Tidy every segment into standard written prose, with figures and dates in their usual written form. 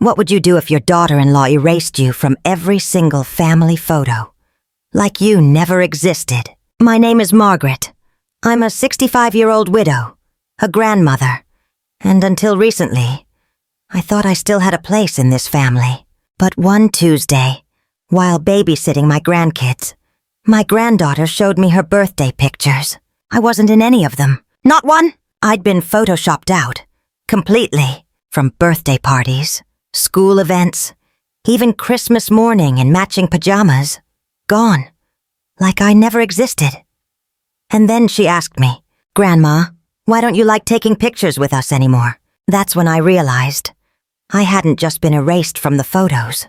What would you do if your daughter-in-law erased you from every single family photo? Like you never existed. My name is Margaret. I'm a 65-year-old widow, a grandmother, and until recently, I thought I still had a place in this family. But one Tuesday, while babysitting my grandkids, my granddaughter showed me her birthday pictures. I wasn't in any of them. Not one! I'd been photoshopped out, completely, from birthday parties, school events, even Christmas morning in matching pajamas. Gone. Like I never existed. And then she asked me, "Grandma, why don't you like taking pictures with us anymore?" That's when I realized I hadn't just been erased from the photos.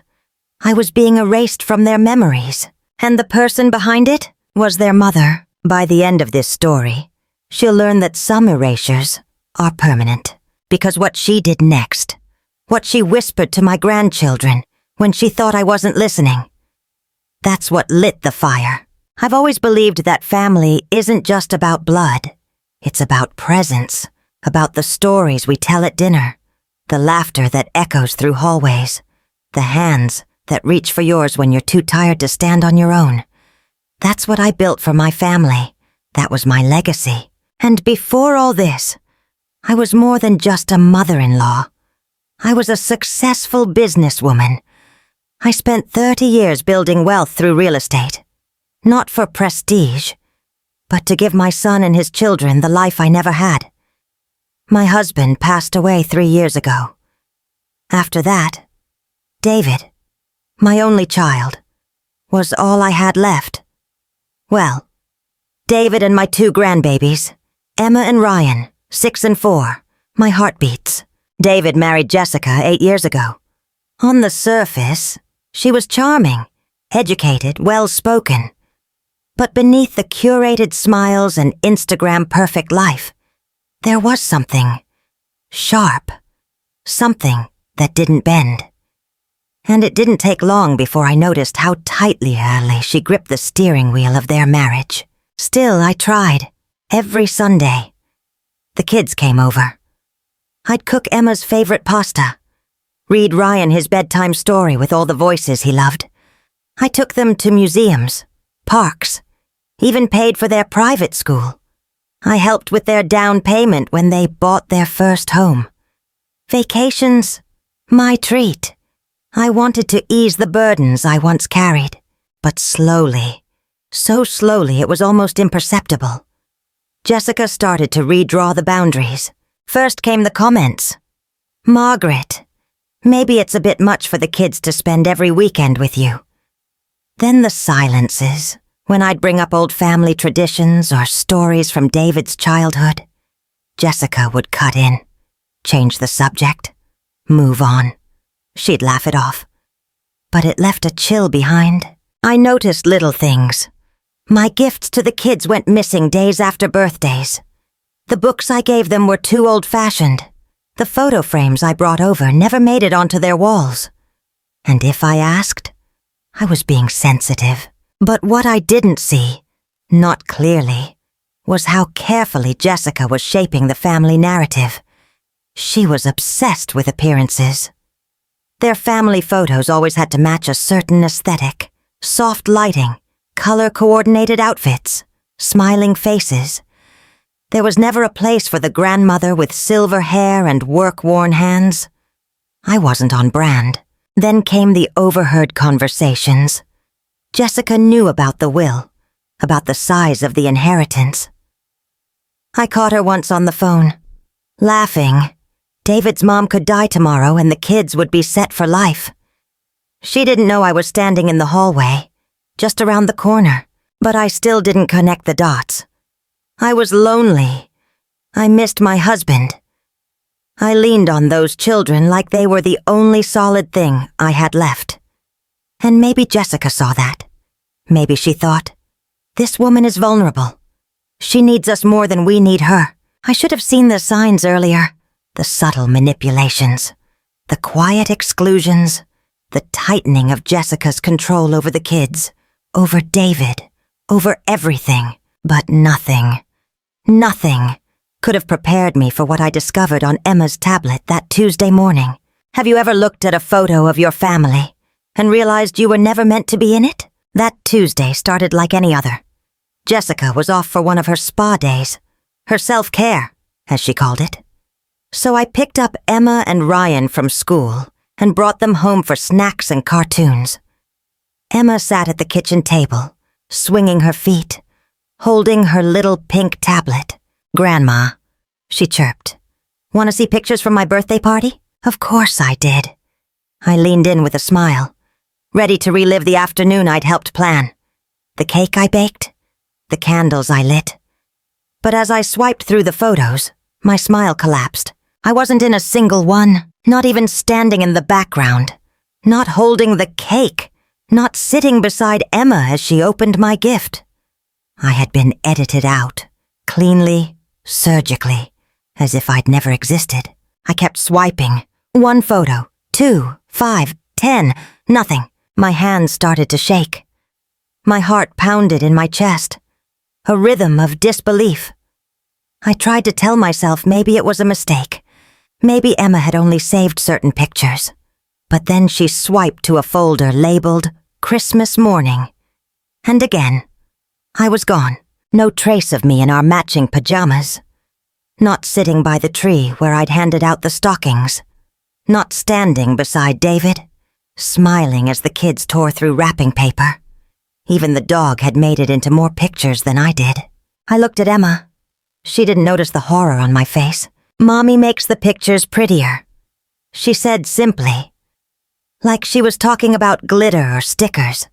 I was being erased from their memories. And the person behind it was their mother. By the end of this story, she'll learn that some erasures are permanent. Because what she did next, what she whispered to my grandchildren when she thought I wasn't listening, that's what lit the fire. I've always believed that family isn't just about blood. It's about presence, about the stories we tell at dinner, the laughter that echoes through hallways, the hands that reach for yours when you're too tired to stand on your own. That's what I built for my family. That was my legacy. And before all this, I was more than just a mother-in-law. I was a successful businesswoman. I spent 30 years building wealth through real estate. Not for prestige, but to give my son and his children the life I never had. My husband passed away 3 years ago. After that, David, my only child, was all I had left. Well, David and my 2 grandbabies, Emma and Ryan, 6 and 4, my heartbeats. David married Jessica 8 years ago. On the surface, she was charming, educated, well-spoken. But beneath the curated smiles and Instagram-perfect life, there was something sharp, something that didn't bend. And it didn't take long before I noticed how tightly she gripped the steering wheel of their marriage. Still, I tried, every Sunday. The kids came over. I'd cook Emma's favorite pasta, read Ryan his bedtime story with all the voices he loved. I took them to museums, parks, even paid for their private school. I helped with their down payment when they bought their first home. Vacations, my treat. I wanted to ease the burdens I once carried, but slowly, so slowly it was almost imperceptible. Jessica started to redraw the boundaries. First came the comments. "Margaret, maybe it's a bit much for the kids to spend every weekend with you." Then the silences, when I'd bring up old family traditions or stories from David's childhood. Jessica would cut in, change the subject, move on. She'd laugh it off. But it left a chill behind. I noticed little things. My gifts to the kids went missing days after birthdays. The books I gave them were too old-fashioned. The photo frames I brought over never made it onto their walls. And if I asked, I was being sensitive. But what I didn't see, not clearly, was how carefully Jessica was shaping the family narrative. She was obsessed with appearances. Their family photos always had to match a certain aesthetic, soft lighting, color-coordinated outfits, smiling faces. There was never a place for the grandmother with silver hair and work-worn hands. I wasn't on brand. Then came the overheard conversations. Jessica knew about the will, about the size of the inheritance. I caught her once on the phone, laughing. David's mom could die tomorrow and the kids would be set for life. She didn't know I was standing in the hallway, just around the corner, but I still didn't connect the dots. I was lonely. I missed my husband. I leaned on those children like they were the only solid thing I had left. And maybe Jessica saw that. Maybe she thought, this woman is vulnerable. She needs us more than we need her. I should have seen the signs earlier. The subtle manipulations, the quiet exclusions, the tightening of Jessica's control over the kids, over David, over everything. But nothing could have prepared me for what I discovered on Emma's tablet that Tuesday morning. Have you ever looked at a photo of your family and realized you were never meant to be in it? That Tuesday started like any other. Jessica was off for one of her spa days, her self-care, as she called it. So I picked up Emma and Ryan from school and brought them home for snacks and cartoons. Emma sat at the kitchen table, swinging her feet, holding her little pink tablet. "Grandma," she chirped. "Want to see pictures from my birthday party?" Of course I did. I leaned in with a smile, ready to relive the afternoon I'd helped plan. The cake I baked, the candles I lit. But as I swiped through the photos, my smile collapsed. I wasn't in a single one, not even standing in the background, not holding the cake, not sitting beside Emma as she opened my gift. I had been edited out, cleanly, surgically, as if I'd never existed. I kept swiping. 1 photo, 2, 5, 10, nothing. My hands started to shake. My heart pounded in my chest, a rhythm of disbelief. I tried to tell myself maybe it was a mistake. Maybe Emma had only saved certain pictures. But then she swiped to a folder labeled Christmas Morning. And again, I was gone. No trace of me in our matching pajamas. Not sitting by the tree where I'd handed out the stockings. Not standing beside David, smiling as the kids tore through wrapping paper. Even the dog had made it into more pictures than I did. I looked at Emma. She didn't notice the horror on my face. "Mommy makes the pictures prettier," she said simply, like she was talking about glitter or stickers.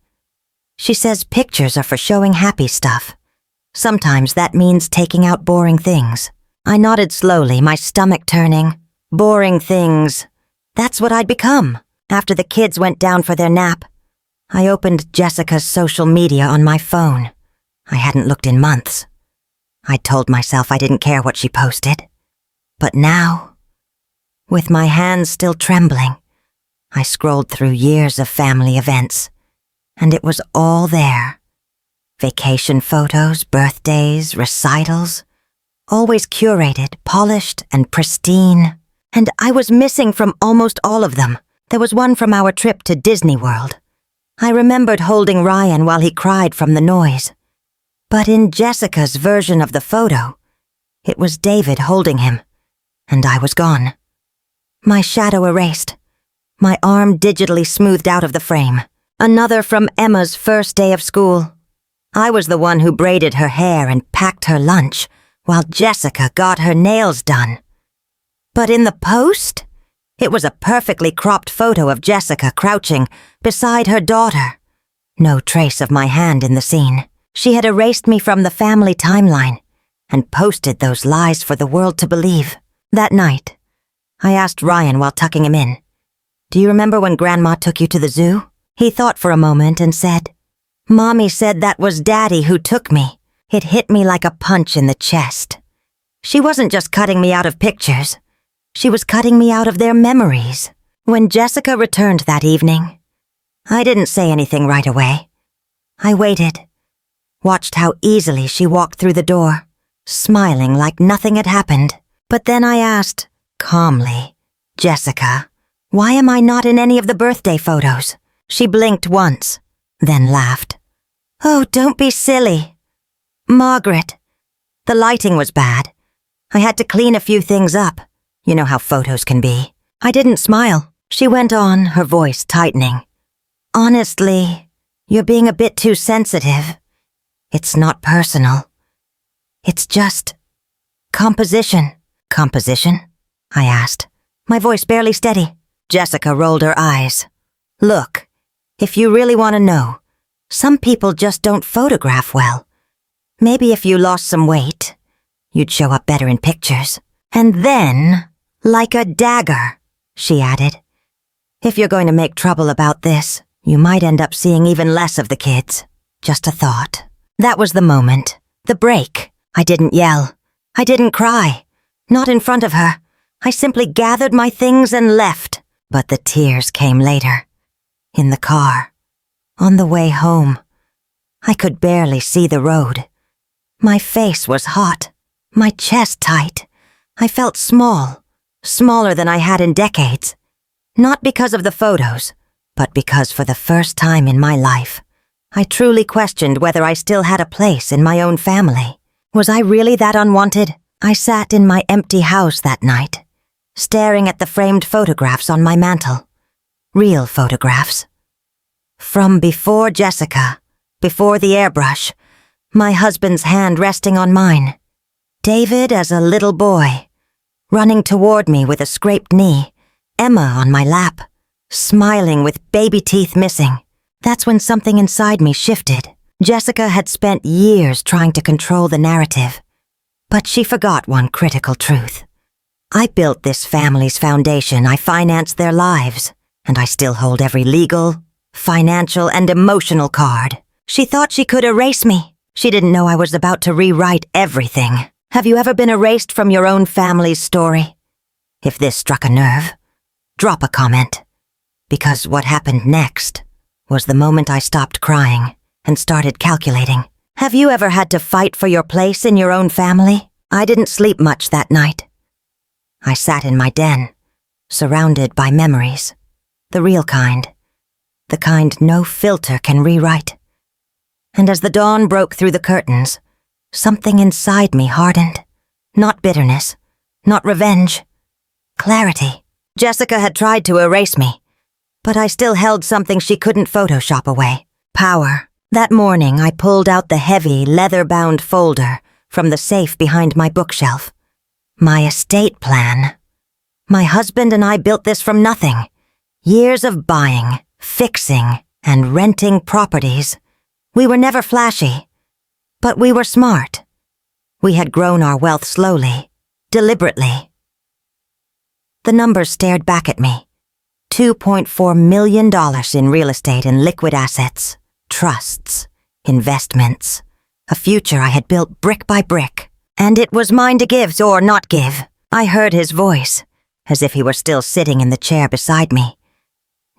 She says pictures are for showing happy stuff. Sometimes that means taking out boring things. I nodded slowly, my stomach turning. Boring things. That's what I'd become. After the kids went down for their nap, I opened Jessica's social media on my phone. I hadn't looked in months. I'd told myself I didn't care what she posted. But now, with my hands still trembling, I scrolled through years of family events, and it was all there. Vacation photos, birthdays, recitals, always curated, polished, and pristine. And I was missing from almost all of them. There was one from our trip to Disney World. I remembered holding Ryan while he cried from the noise. But in Jessica's version of the photo, it was David holding him, and I was gone. My shadow erased, my arm digitally smoothed out of the frame. Another from Emma's first day of school. I was the one who braided her hair and packed her lunch, while Jessica got her nails done. But in the post, it was a perfectly cropped photo of Jessica crouching beside her daughter. No trace of my hand in the scene. She had erased me from the family timeline and posted those lies for the world to believe. That night, I asked Ryan while tucking him in, "Do you remember when Grandma took you to the zoo?" He thought for a moment and said, "Mommy said that was Daddy who took me." It hit me like a punch in the chest. She wasn't just cutting me out of pictures. She was cutting me out of their memories. When Jessica returned that evening, I didn't say anything right away. I waited, watched how easily she walked through the door, smiling like nothing had happened. But then I asked, calmly, "Jessica, why am I not in any of the birthday photos?" She blinked once, then laughed. "Oh, don't be silly. Margaret, the lighting was bad. I had to clean a few things up. You know how photos can be." I didn't smile. She went on, her voice tightening. "Honestly, you're being a bit too sensitive. It's not personal. It's just composition." "Composition?" I asked, my voice barely steady. Jessica rolled her eyes. "Look, if you really want to know, some people just don't photograph well. Maybe if you lost some weight, you'd show up better in pictures. And then, like a dagger," she added, "if you're going to make trouble about this, you might end up seeing even less of the kids. Just a thought." That was the moment, the break. I didn't yell. I didn't cry. Not in front of her. I simply gathered my things and left. But the tears came later. In the car. On the way home. I could barely see the road. My face was hot. My chest tight. I felt small. Smaller than I had in decades. Not because of the photos, but because for the first time in my life, I truly questioned whether I still had a place in my own family. Was I really that unwanted? I sat in my empty house that night, staring at the framed photographs on my mantel. Real photographs. From before Jessica, before the airbrush, my husband's hand resting on mine. David as a little boy, running toward me with a scraped knee, Emma on my lap, smiling with baby teeth missing. That's when something inside me shifted. Jessica had spent years trying to control the narrative, but she forgot one critical truth. I built this family's foundation, I financed their lives, and I still hold every legal, financial, and emotional card. She thought she could erase me. She didn't know I was about to rewrite everything. Have you ever been erased from your own family's story? If this struck a nerve, drop a comment. Because what happened next was the moment I stopped crying and started calculating. Have you ever had to fight for your place in your own family? I didn't sleep much that night. I sat in my den, surrounded by memories. The real kind. The kind no filter can rewrite. And as the dawn broke through the curtains, something inside me hardened. Not bitterness, not revenge. Clarity. Jessica had tried to erase me, but I still held something she couldn't Photoshop away. Power. That morning, I pulled out the heavy, leather-bound folder from the safe behind my bookshelf. My estate plan. My husband and I built this from nothing. Years of buying, fixing, and renting properties. We were never flashy, but we were smart. We had grown our wealth slowly, deliberately. The numbers stared back at me. $2.4 million in real estate and liquid assets, trusts, investments, a future I had built brick by brick. And it was mine to give or not give. I heard his voice, as if he were still sitting in the chair beside me.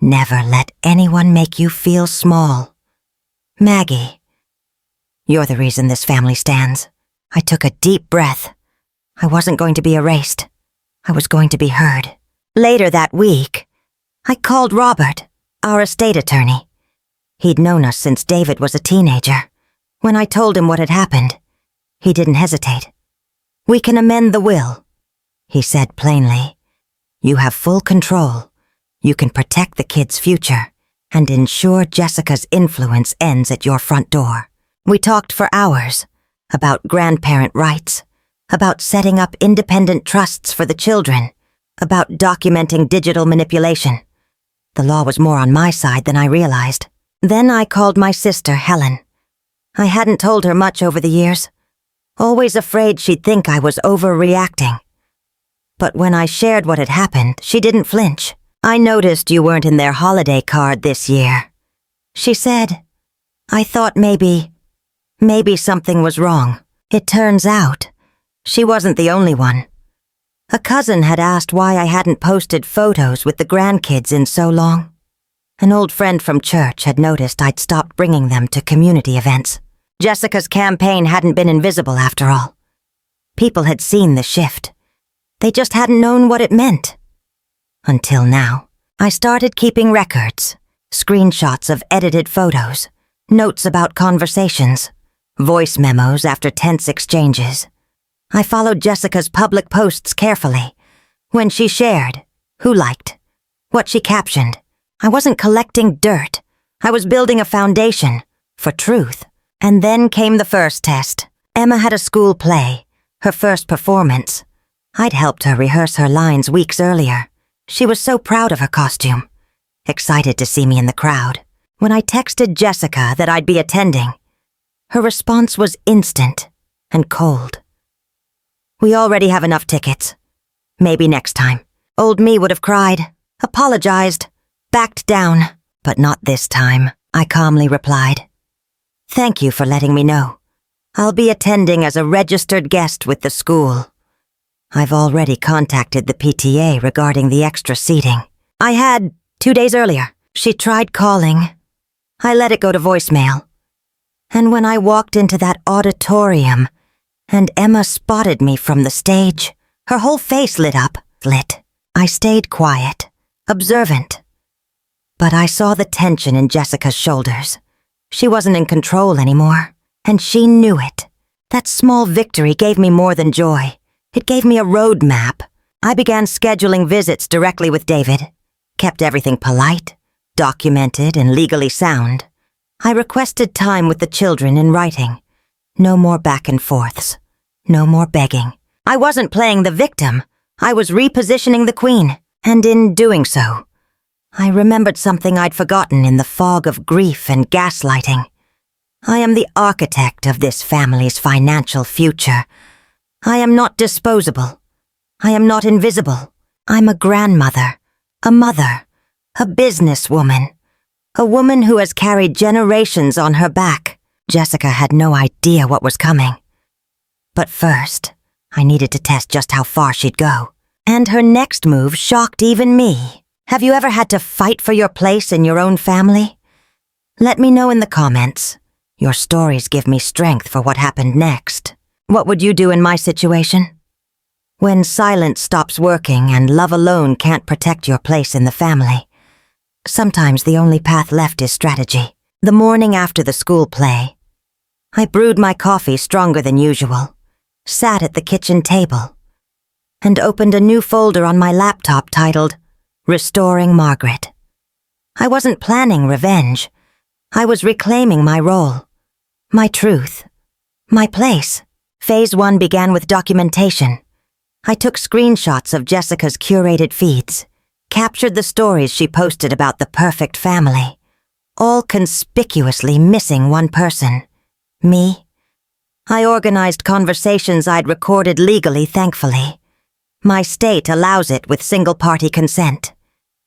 Never let anyone make you feel small. Maggie, you're the reason this family stands. I took a deep breath. I wasn't going to be erased. I was going to be heard. Later that week, I called Robert, our estate attorney. He'd known us since David was a teenager. When I told him what had happened, he didn't hesitate. We can amend the will, he said plainly. You have full control. You can protect the kid's future and ensure Jessica's influence ends at your front door. We talked for hours about grandparent rights, about setting up independent trusts for the children, about documenting digital manipulation. The law was more on my side than I realized. Then I called my sister, Helen. I hadn't told her much over the years, always afraid she'd think I was overreacting. But when I shared what had happened, she didn't flinch. I noticed you weren't in their holiday card this year. She said, I thought maybe something was wrong. It turns out, she wasn't the only one. A cousin had asked why I hadn't posted photos with the grandkids in so long. An old friend from church had noticed I'd stopped bringing them to community events. Jessica's campaign hadn't been invisible after all. People had seen the shift. They just hadn't known what it meant. Until now, I started keeping records, screenshots of edited photos, notes about conversations, voice memos after tense exchanges. I followed Jessica's public posts carefully. When she shared, who liked, what she captioned. I wasn't collecting dirt. I was building a foundation for truth. And then came the first test. Emma had a school play, her first performance. I'd helped her rehearse her lines weeks earlier. She was so proud of her costume, excited to see me in the crowd. When I texted Jessica that I'd be attending, her response was instant and cold. We already have enough tickets. Maybe next time. Old me would have cried, apologized, backed down, but not this time, I calmly replied. Thank you for letting me know. I'll be attending as a registered guest with the school. I've already contacted the PTA regarding the extra seating. I had 2 days earlier. She tried calling. I let it go to voicemail. And when I walked into that auditorium and Emma spotted me from the stage, her whole face lit up. I stayed quiet, observant. But I saw the tension in Jessica's shoulders. She wasn't in control anymore, and she knew it. That small victory gave me more than joy. It gave me a road map. I began scheduling visits directly with David, kept everything polite, documented, and legally sound. I requested time with the children in writing. No more back and forths. No more begging. I wasn't playing the victim. I was repositioning the queen, and in doing so, I remembered something I'd forgotten in the fog of grief and gaslighting. I am the architect of this family's financial future. I am not disposable. I am not invisible. I'm a grandmother, a mother, a businesswoman, a woman who has carried generations on her back. Jessica had no idea what was coming. But first, I needed to test just how far she'd go. And her next move shocked even me. Have you ever had to fight for your place in your own family? Let me know in the comments. Your stories give me strength for what happened next. What would you do in my situation? When silence stops working and love alone can't protect your place in the family, sometimes the only path left is strategy. The morning after the school play, I brewed my coffee stronger than usual, sat at the kitchen table, and opened a new folder on my laptop titled Restoring Margaret. I wasn't planning revenge. I was reclaiming my role, my truth, my place. Phase 1 began with documentation. I took screenshots of Jessica's curated feeds, captured the stories she posted about the perfect family, all conspicuously missing one person, me. I organized conversations I'd recorded legally, thankfully. My state allows it with single-party consent,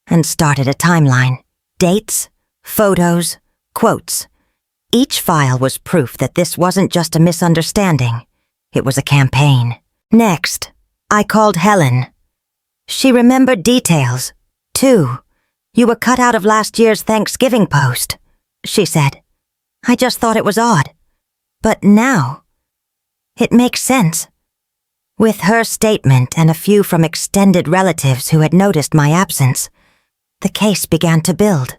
and started a timeline. Dates, photos, quotes. Each file was proof that this wasn't just a misunderstanding. It was a campaign. Next, I called Helen. She remembered details, too. You were cut out of last year's Thanksgiving post, she said. I just thought it was odd. But now, it makes sense. With her statement and a few from extended relatives who had noticed my absence, the case began to build.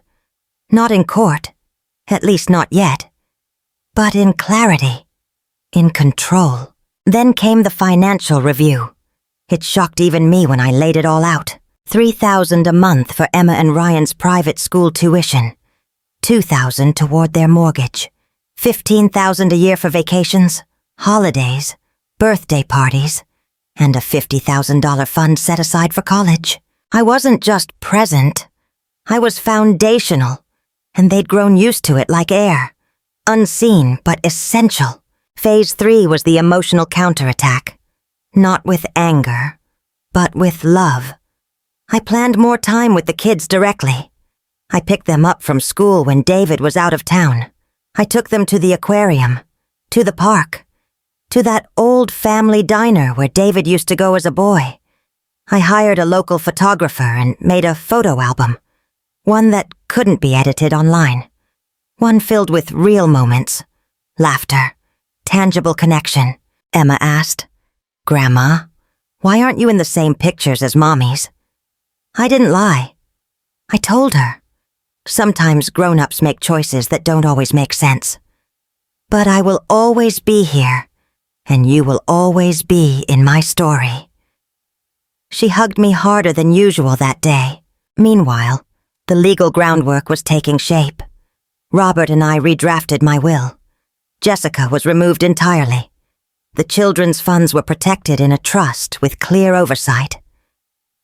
Not in court, at least not yet, but in clarity, in control. Then came the financial review. It shocked even me when I laid it all out. $3,000 a month for Emma and Ryan's private school tuition, $2,000 toward their mortgage, $15,000 a year for vacations, holidays, birthday parties, and a $50,000 fund set aside for college. I wasn't just present. I was foundational, and they'd grown used to it like air. Unseen, but essential. Phase 3 was the emotional counterattack. Not with anger, but with love. I planned more time with the kids directly. I picked them up from school when David was out of town. I took them to the aquarium, to the park, to that old family diner where David used to go as a boy. I hired a local photographer and made a photo album, one that couldn't be edited online. One filled with real moments, laughter, tangible connection. Emma asked, "Grandma, why aren't you in the same pictures as Mommy's?" I didn't lie. I told her. Sometimes grown-ups make choices that don't always make sense. But I will always be here, and you will always be in my story. She hugged me harder than usual that day. Meanwhile, the legal groundwork was taking shape. Robert and I redrafted my will. Jessica was removed entirely. The children's funds were protected in a trust with clear oversight.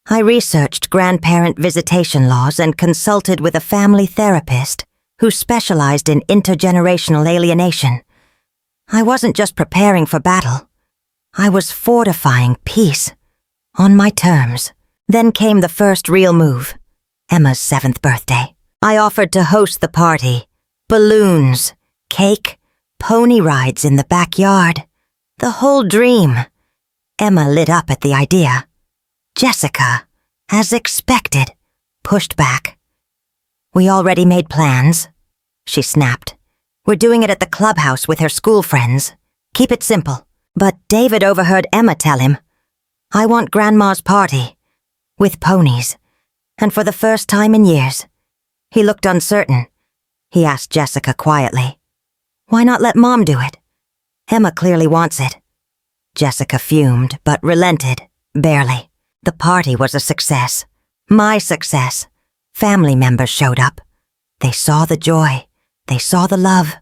I researched grandparent visitation laws and consulted with a family therapist who specialized in intergenerational alienation. I wasn't just preparing for battle. I was fortifying peace, on my terms. Then came the first real move, Emma's 7th birthday. I offered to host the party. Balloons, cake, pony rides in the backyard. The whole dream. Emma lit up at the idea. Jessica, as expected, pushed back. "We already made plans," she snapped. "We're doing it at the clubhouse with her school friends. Keep it simple." But David overheard Emma tell him, "I want Grandma's party, with ponies, And for the first time in years, he looked uncertain. He asked Jessica quietly, "Why not let Mom do it? Emma clearly wants it." Jessica fumed, but relented, barely. The party was a success. My success. Family members showed up. They saw the joy. They saw the love.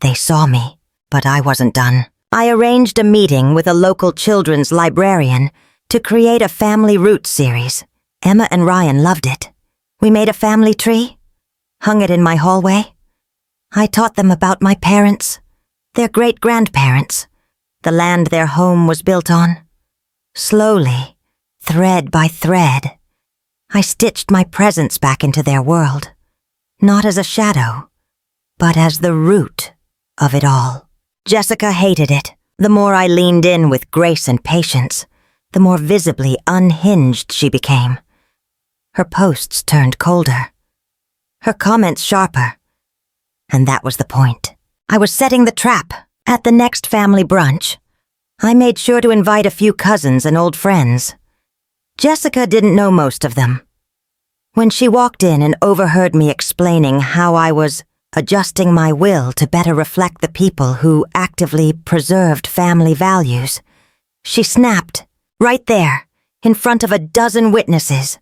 They saw me. But I wasn't done. I arranged a meeting with a local children's librarian to create a family roots series. Emma and Ryan loved it. We made a family tree, hung it in my hallway. I taught them about my parents, their great-grandparents, the land their home was built on. Slowly, thread by thread, I stitched my presence back into their world, not as a shadow, but as the root of it all. Jessica hated it. The more I leaned in with grace and patience, the more visibly unhinged she became. Her posts turned colder, her comments sharper. And that was the point. I was setting the trap. At the next family brunch, I made sure to invite a few cousins and old friends. Jessica didn't know most of them. When she walked in and overheard me explaining how I was adjusting my will to better reflect the people who actively preserved family values, she snapped, right there, in front of a dozen witnesses.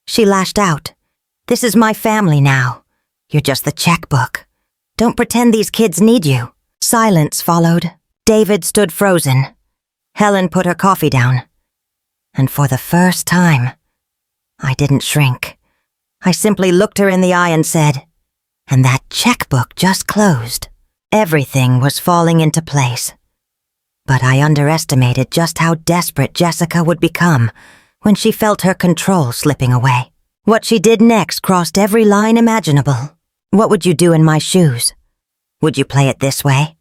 She lashed out. "This is my family now. You're just the checkbook. Don't pretend these kids need you." Silence followed. David stood frozen. Helen put her coffee down. And for the first time, I didn't shrink. I simply looked her in the eye and said, "And that checkbook just closed." Everything was falling into place. But I underestimated just how desperate Jessica would become when she felt her control slipping away. What she did next crossed every line imaginable. "What would you do in my shoes? Would you play it this way?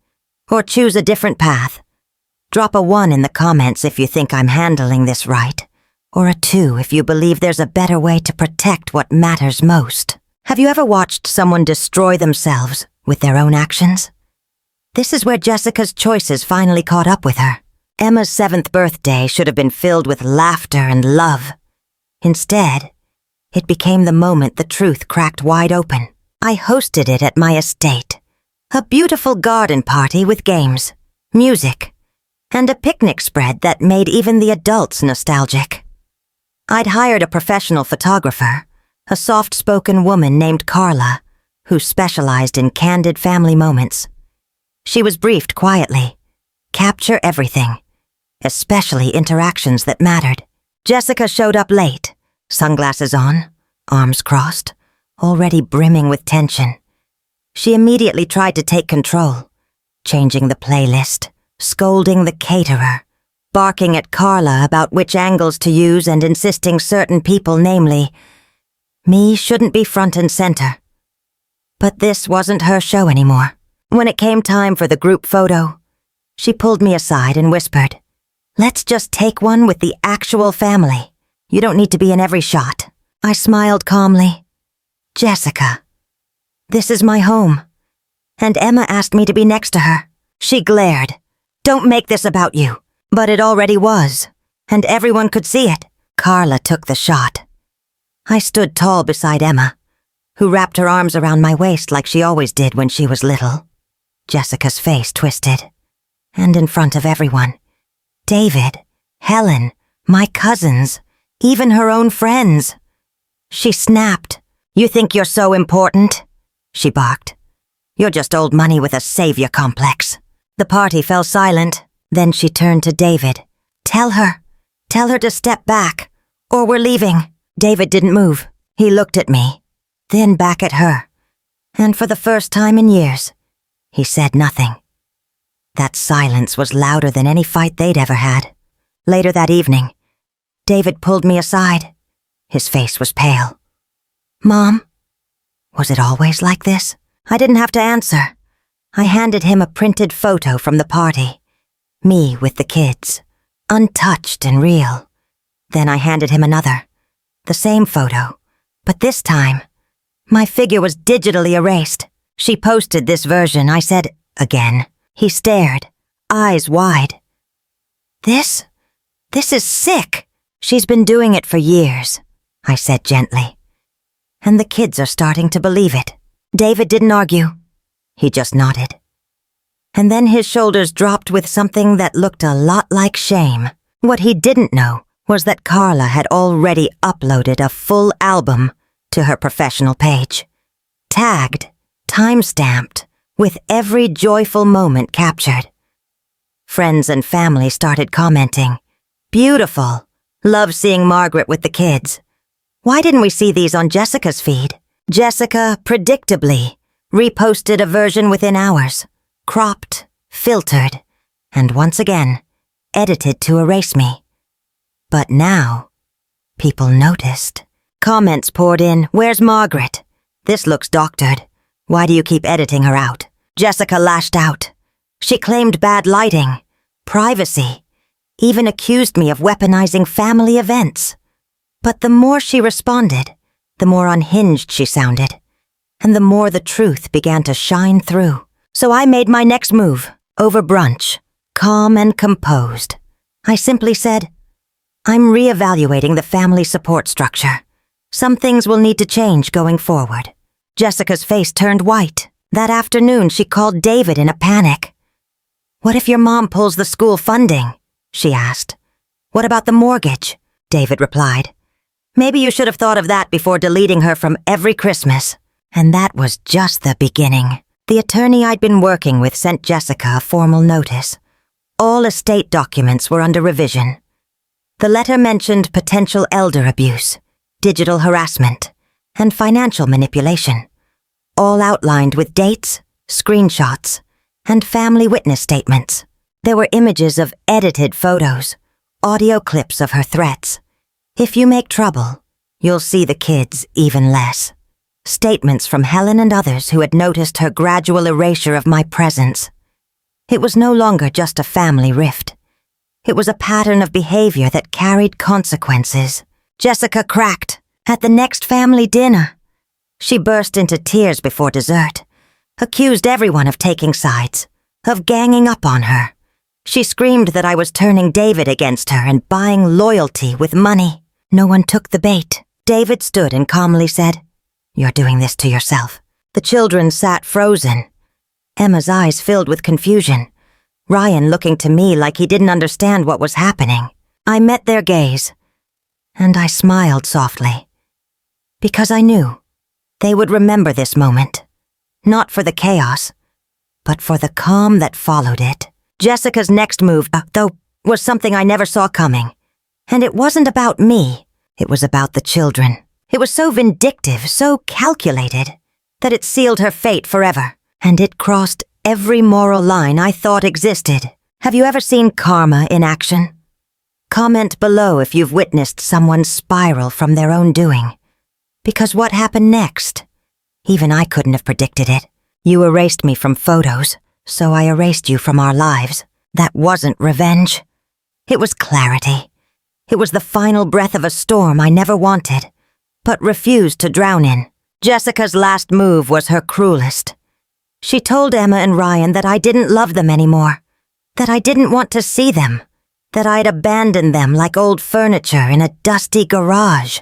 Or choose a different path? Drop a 1 in the comments if you think I'm handling this right, or a 2 if you believe there's a better way to protect what matters most." Have you ever watched someone destroy themselves with their own actions? This is where Jessica's choices finally caught up with her. Emma's 7th birthday should have been filled with laughter and love. Instead, it became the moment the truth cracked wide open. I hosted it at my estate. A beautiful garden party with games, music, and a picnic spread that made even the adults nostalgic. I'd hired a professional photographer, a soft-spoken woman named Carla, who specialized in candid family moments. She was briefed quietly. Capture everything, especially interactions that mattered. Jessica showed up late, sunglasses on, arms crossed, already brimming with tension. She immediately tried to take control, changing the playlist, scolding the caterer, barking at Carla about which angles to use and insisting certain people, namely, me, shouldn't be front and center. But this wasn't her show anymore. When it came time for the group photo, she pulled me aside and whispered, "Let's just take one with the actual family. You don't need to be in every shot." I smiled calmly. "Jessica, this is my home. And Emma asked me to be next to her." She glared. "Don't make this about you." But it already was, and everyone could see it. Carla took the shot. I stood tall beside Emma, who wrapped her arms around my waist like she always did when she was little. Jessica's face twisted. And in front of everyone, David, Helen, my cousins, even her own friends. She snapped. "You think you're so important?" she barked. "You're just old money with a savior complex." The party fell silent. Then she turned to David. Tell her to step back, or we're leaving." David didn't move. He looked at me, then back at her. And for the first time in years, he said nothing. That silence was louder than any fight they'd ever had. Later that evening, David pulled me aside. His face was pale. "Mom, was it always like this?" I didn't have to answer. I handed him a printed photo from the party. Me with the kids, untouched and real. Then I handed him another, the same photo, but this time, my figure was digitally erased. "She posted this version," I said again. He stared, eyes wide. This is sick." "She's been doing it for years," I said gently. and the kids are starting to believe it. David didn't argue. He just nodded. And then his shoulders dropped with something that looked a lot like shame. What he didn't know was that Carla had already uploaded a full album to her professional page. Tagged, time-stamped, with every joyful moment captured. Friends and family started commenting, "Beautiful. Love seeing Margaret with the kids. Why didn't we see these on Jessica's feed?" Jessica, predictably, reposted a version within hours, cropped, filtered, and once again, edited to erase me. But now, people noticed. Comments poured in, "Where's Margaret? This looks doctored. Why do you keep editing her out?" Jessica lashed out. She claimed bad lighting, privacy, even accused me of weaponizing family events. But the more she responded, the more unhinged she sounded, and the more the truth began to shine through. So I made my next move, over brunch, calm and composed. I simply said, "I'm reevaluating the family support structure. Some things will need to change going forward." Jessica's face turned white. That afternoon, she called David in a panic. "What if your mom pulls the school funding?" she asked. "What about the mortgage?" David replied. "Maybe you should have thought of that before deleting her from every Christmas." And that was just the beginning. The attorney I'd been working with sent Jessica a formal notice. All estate documents were under revision. The letter mentioned potential elder abuse, digital harassment, and financial manipulation, all outlined with dates, screenshots, and family witness statements. There were images of edited photos, audio clips of her threats. "If you make trouble, you'll see the kids even less." Statements from Helen and others who had noticed her gradual erasure of my presence. It was no longer just a family rift. It was a pattern of behavior that carried consequences. Jessica cracked at the next family dinner. She burst into tears before dessert, accused everyone of taking sides, of ganging up on her. She screamed that I was turning David against her and buying loyalty with money. No one took the bait. David stood and calmly said, "You're doing this to yourself." The children sat frozen. Emma's eyes filled with confusion. Ryan looking to me like he didn't understand what was happening. I met their gaze, and I smiled softly. Because I knew they would remember this moment. Not for the chaos, but for the calm that followed it. Jessica's next move, though, was something I never saw coming. And it wasn't about me. It was about the children. It was so vindictive, so calculated, that it sealed her fate forever. And it crossed every moral line I thought existed. Have you ever seen karma in action? Comment below if you've witnessed someone spiral from their own doing. Because what happened next? Even I couldn't have predicted it. You erased me from photos, so I erased you from our lives. That wasn't revenge. It was clarity. It was the final breath of a storm I never wanted, but refused to drown in. Jessica's last move was her cruelest. She told Emma and Ryan that I didn't love them anymore, that I didn't want to see them, that I'd abandoned them like old furniture in a dusty garage.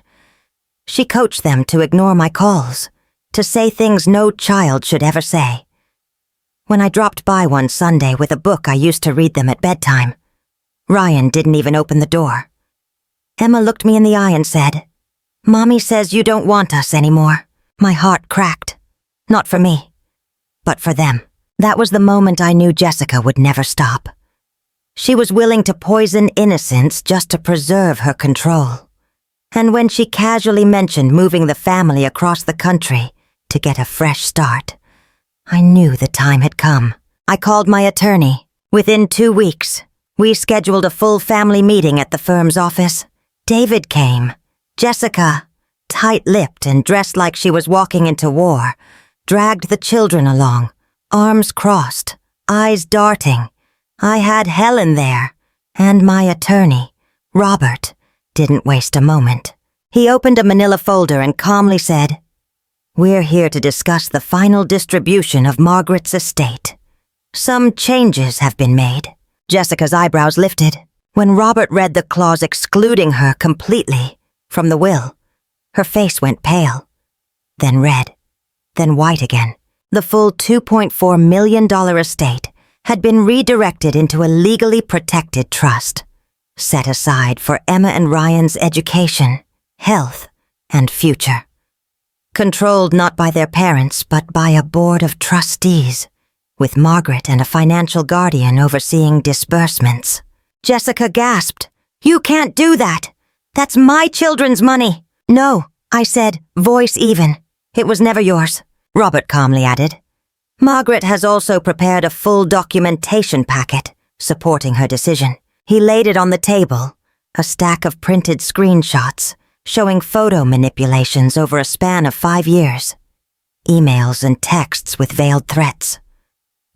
She coached them to ignore my calls, to say things no child should ever say. When I dropped by one Sunday with a book I used to read them at bedtime, Ryan didn't even open the door. Emma looked me in the eye and said, "Mommy says you don't want us anymore." My heart cracked. Not for me, but for them. That was the moment I knew Jessica would never stop. She was willing to poison innocence just to preserve her control. And when she casually mentioned moving the family across the country to get a fresh start, I knew the time had come. I called my attorney. Within 2 weeks, we scheduled a full family meeting at the firm's office. David came. Jessica, tight-lipped and dressed like she was walking into war, dragged the children along, arms crossed, eyes darting. I had Helen there, and my attorney, Robert, didn't waste a moment. He opened a manila folder and calmly said, "We're here to discuss the final distribution of Margaret's estate. Some changes have been made." Jessica's eyebrows lifted. When Robert read the clause excluding her completely from the will, her face went pale. then red, then white again. The full $2.4 million estate had been redirected into a legally protected trust, set aside for Emma and Ryan's education, health, and future. Controlled not by their parents, but by a board of trustees, with Margaret and a financial guardian overseeing disbursements. Jessica gasped. "You can't do that! That's my children's money!" "No," I said, voice even. "It was never yours," Robert calmly added. Margaret has also prepared a full documentation packet supporting her decision. He laid it on the table, a stack of printed screenshots showing photo manipulations over a span of 5 years, emails and texts with veiled threats,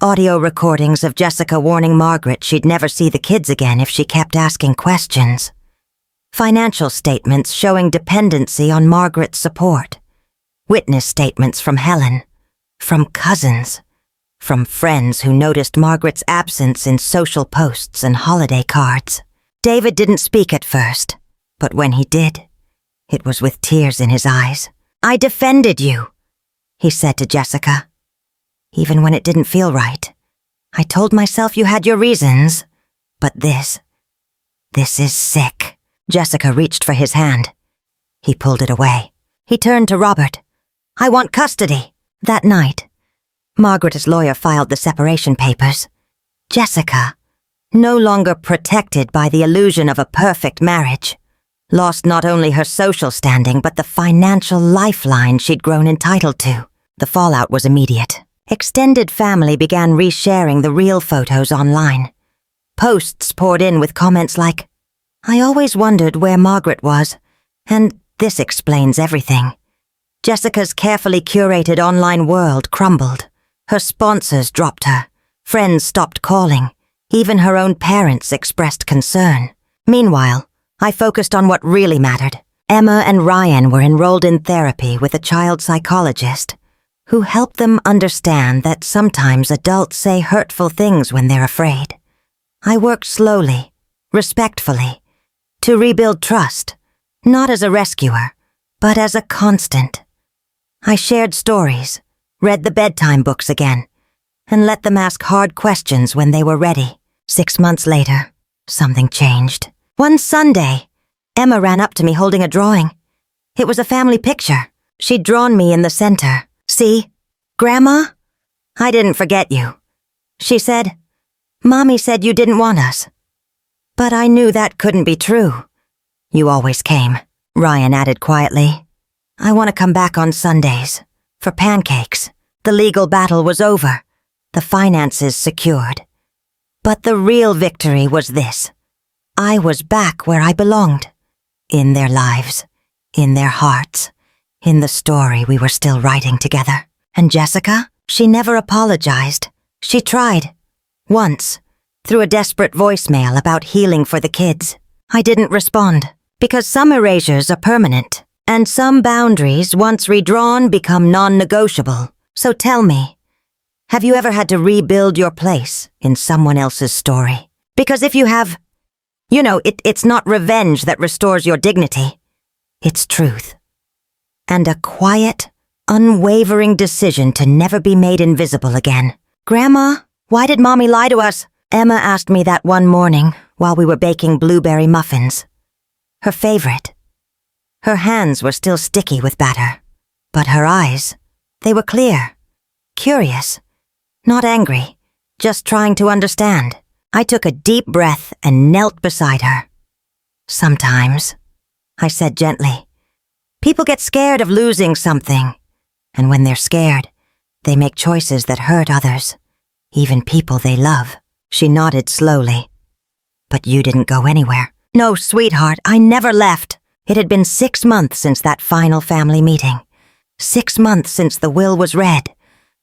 audio recordings of Jessica warning Margaret she'd never see the kids again if she kept asking questions, financial statements showing dependency on Margaret's support, witness statements from Helen, from cousins, from friends who noticed Margaret's absence in social posts and holiday cards. David didn't speak at first, but when he did, it was with tears in his eyes. "I defended you," he said to Jessica. "Even when it didn't feel right. I told myself you had your reasons, but this is sick." Jessica reached for his hand. He pulled it away. He turned to Robert. "I want custody." That night, Margaret's lawyer filed the separation papers. Jessica, no longer protected by the illusion of a perfect marriage, lost not only her social standing but the financial lifeline she'd grown entitled to. The fallout was immediate. Extended family began resharing the real photos online. Posts poured in with comments like, "I always wondered where Margaret was, and this explains everything." Jessica's carefully curated online world crumbled. Her sponsors dropped her. Friends stopped calling. Even her own parents expressed concern. Meanwhile, I focused on what really mattered. Emma and Ryan were enrolled in therapy with a child psychologist who helped them understand that sometimes adults say hurtful things when they're afraid. I worked slowly, respectfully, to rebuild trust, not as a rescuer, but as a constant. I shared stories, read the bedtime books again, and let them ask hard questions when they were ready. 6 months later, something changed. One Sunday, Emma ran up to me holding a drawing. It was a family picture. She'd drawn me in the center. "See, Grandma? I didn't forget you." She said, "Mommy said you didn't want us." But I knew that couldn't be true. "You always came," Ryan added quietly. "I want to come back on Sundays, for pancakes." The legal battle was over, the finances secured. But the real victory was this. I was back where I belonged, in their lives, in their hearts, in the story we were still writing together. And Jessica, she never apologized. She tried, once, through a desperate voicemail about healing for the kids. I didn't respond, because some erasures are permanent. And some boundaries, once redrawn, become non-negotiable. So tell me, have you ever had to rebuild your place in someone else's story? Because if you have, it's not revenge that restores your dignity. It's truth. And a quiet, unwavering decision to never be made invisible again. "Grandma, why did Mommy lie to us?" Emma asked me that one morning while we were baking blueberry muffins. Her favorite. Her hands were still sticky with batter, but her eyes, they were clear, curious, not angry, just trying to understand. I took a deep breath and knelt beside her. "Sometimes," I said gently, "people get scared of losing something, and when they're scared, they make choices that hurt others, even people they love." She nodded slowly. "But you didn't go anywhere." "No, sweetheart, I never left." It had been 6 months since that final family meeting. 6 months since the will was read.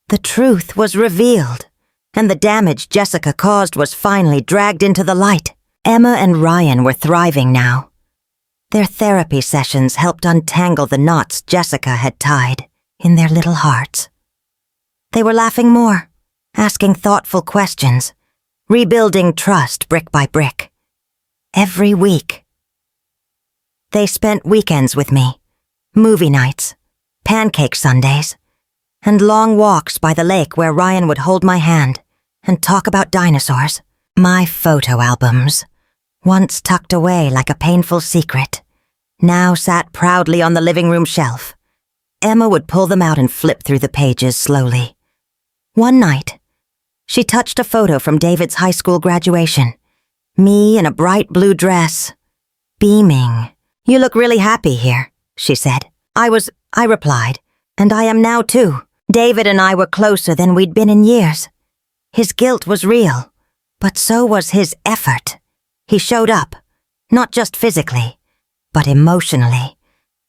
The truth was revealed, and the damage Jessica caused was finally dragged into the light. Emma and Ryan were thriving now. Their therapy sessions helped untangle the knots Jessica had tied in their little hearts. They were laughing more, asking thoughtful questions, rebuilding trust brick by brick. Every week. They spent weekends with me, movie nights, pancake sundaes, and long walks by the lake where Ryan would hold my hand and talk about dinosaurs. My photo albums, once tucked away like a painful secret, now sat proudly on the living room shelf. Emma would pull them out and flip through the pages slowly. One night, she touched a photo from David's high school graduation. Me in a bright blue dress, beaming. "You look really happy here," she said. I replied, "And I am now too." David and I were closer than we'd been in years. His guilt was real, but so was his effort. He showed up, not just physically, but emotionally.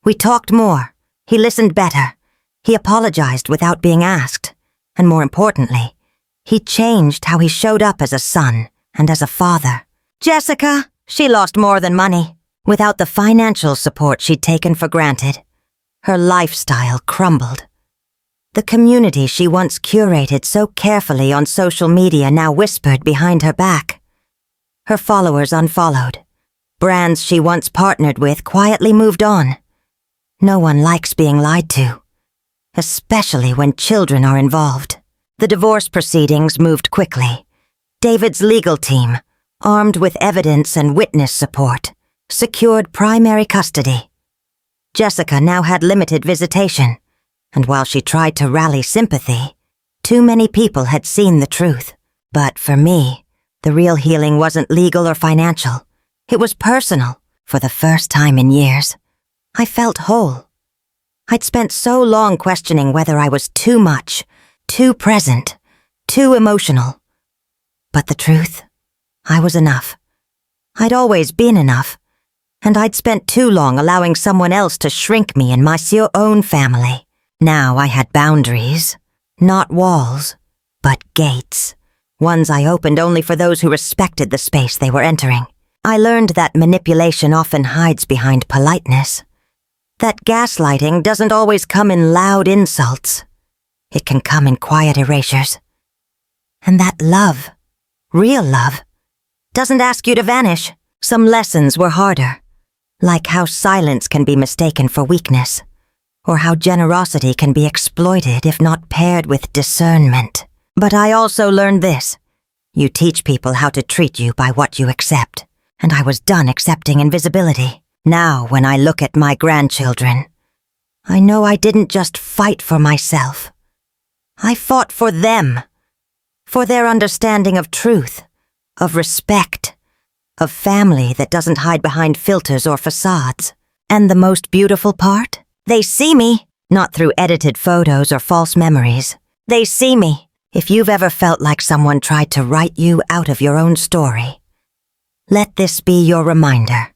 We talked more. He listened better. He apologized without being asked. And more importantly, he changed how he showed up as a son and as a father. Jessica, she lost more than money. Without the financial support she'd taken for granted, her lifestyle crumbled. The community she once curated so carefully on social media now whispered behind her back. Her followers unfollowed. Brands she once partnered with quietly moved on. No one likes being lied to, especially when children are involved. The divorce proceedings moved quickly. David's legal team, armed with evidence and witness support, secured primary custody. Jessica now had limited visitation, and while she tried to rally sympathy, too many people had seen the truth. But for me, the real healing wasn't legal or financial. It was personal, for the first time in years. I felt whole. I'd spent so long questioning whether I was too much, too present, too emotional. But the truth, I was enough. I'd always been enough, and I'd spent too long allowing someone else to shrink me in my own family. Now I had boundaries, not walls, but gates. Ones I opened only for those who respected the space they were entering. I learned that manipulation often hides behind politeness. That gaslighting doesn't always come in loud insults. It can come in quiet erasures. And that love, real love, doesn't ask you to vanish. Some lessons were harder, like how silence can be mistaken for weakness, or how generosity can be exploited if not paired with discernment. But I also learned this. You teach people how to treat you by what you accept, and I was done accepting invisibility. Now, when I look at my grandchildren, I know I didn't just fight for myself. I fought for them, for their understanding of truth, of respect, of family that doesn't hide behind filters or facades. And the most beautiful part? They see me, not through edited photos or false memories. They see me. If you've ever felt like someone tried to write you out of your own story, let this be your reminder.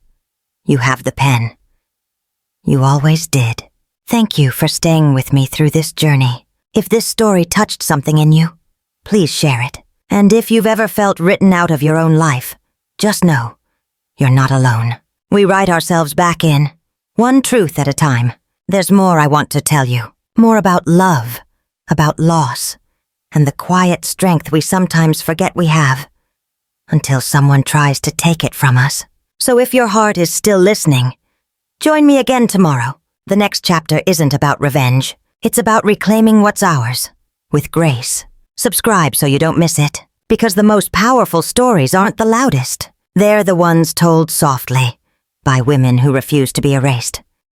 You have the pen. You always did. Thank you for staying with me through this journey. If this story touched something in you, please share it. And if you've ever felt written out of your own life, just know, you're not alone. We write ourselves back in, one truth at a time. There's more I want to tell you. More about love, about loss, and the quiet strength we sometimes forget we have, until someone tries to take it from us. So if your heart is still listening, join me again tomorrow. The next chapter isn't about revenge. It's about reclaiming what's ours, with grace. Subscribe so you don't miss it, because the most powerful stories aren't the loudest. They're the ones told softly, by women who refuse to be erased.